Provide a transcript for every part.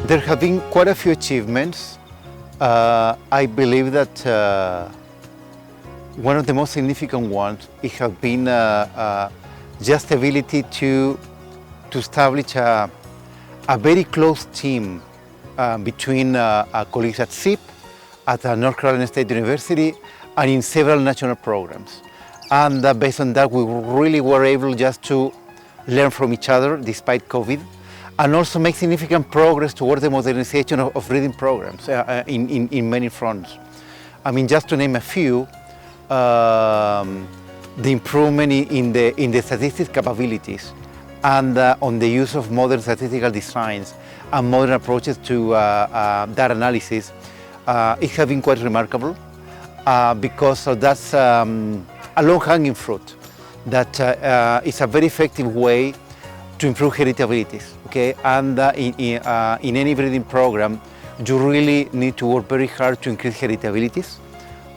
There have been quite a few achievements. I believe that one of the most significant ones it has been just the ability to establish a very close team between colleagues at SIP, at North Carolina State University, and in several national programs. And based on that, we really were able just to learn from each other despite COVID, and also make significant progress towards the modernization of reading programs in many fronts. I mean, just to name a few, the improvement in the statistics capabilities and on the use of modern statistical designs and modern approaches to data analysis, it has been quite remarkable because that's a low-hanging fruit that is a very effective way to improve heritabilities, okay? And in any breeding program, you really need to work very hard to increase heritabilities,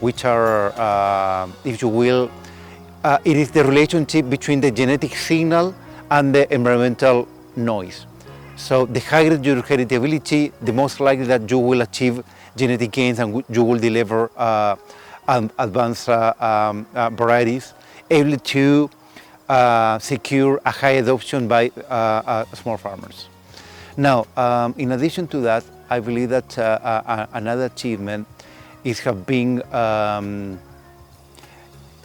which are, if you will, it is the relationship between the genetic signal and the environmental noise. So the higher your heritability, the most likely that you will achieve genetic gains and you will deliver advanced varieties, able to secure a high adoption by small farmers. Now, in addition to that, I believe that another achievement is have been,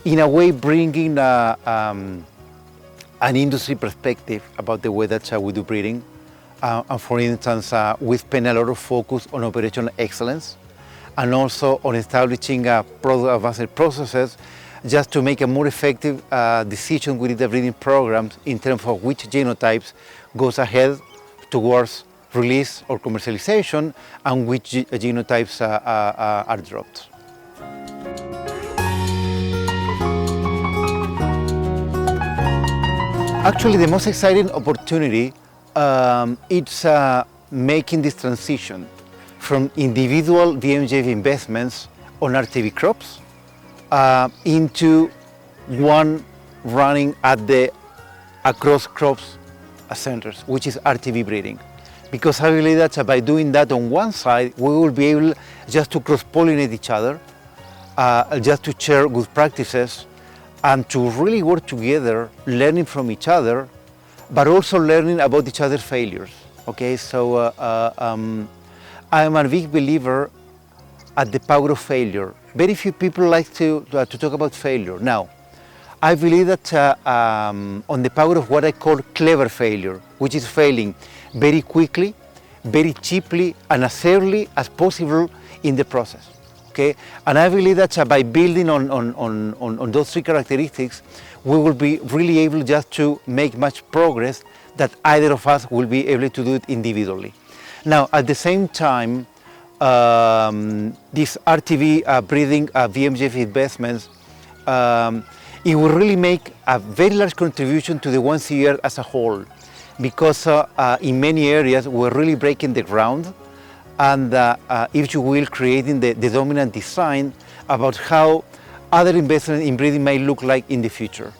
in a way, bringing an industry perspective about the way that we do breeding. And for instance, we spend a lot of focus on operational excellence and also on establishing advanced processes just to make a more effective decision within the breeding programs in terms of which genotypes goes ahead towards release or commercialization and which genotypes are dropped. Actually, the most exciting opportunity it's making this transition from individual VMJV investments on RTV crops into one running at the across crops centers, which is RTV breeding. Because I believe that by doing that on one side, we will be able just to cross-pollinate each other, just to share good practices, and to really work together, learning from each other, but also learning about each other's failures. Okay, so I am a big believer at the power of failure. Very few people like to talk about failure. Now, I believe that on the power of what I call clever failure, which is failing very quickly, very cheaply, and as early as possible in the process. Okay, and I believe that by building on those three characteristics, we will be really able just to make much progress that either of us will be able to do it individually. Now, at the same time, these RTV breeding VMJV investments, it will really make a very large contribution to the 1CR as a whole, because in many areas we're really breaking the ground and, if you will, creating the dominant design about how other investments in breeding may look like in the future.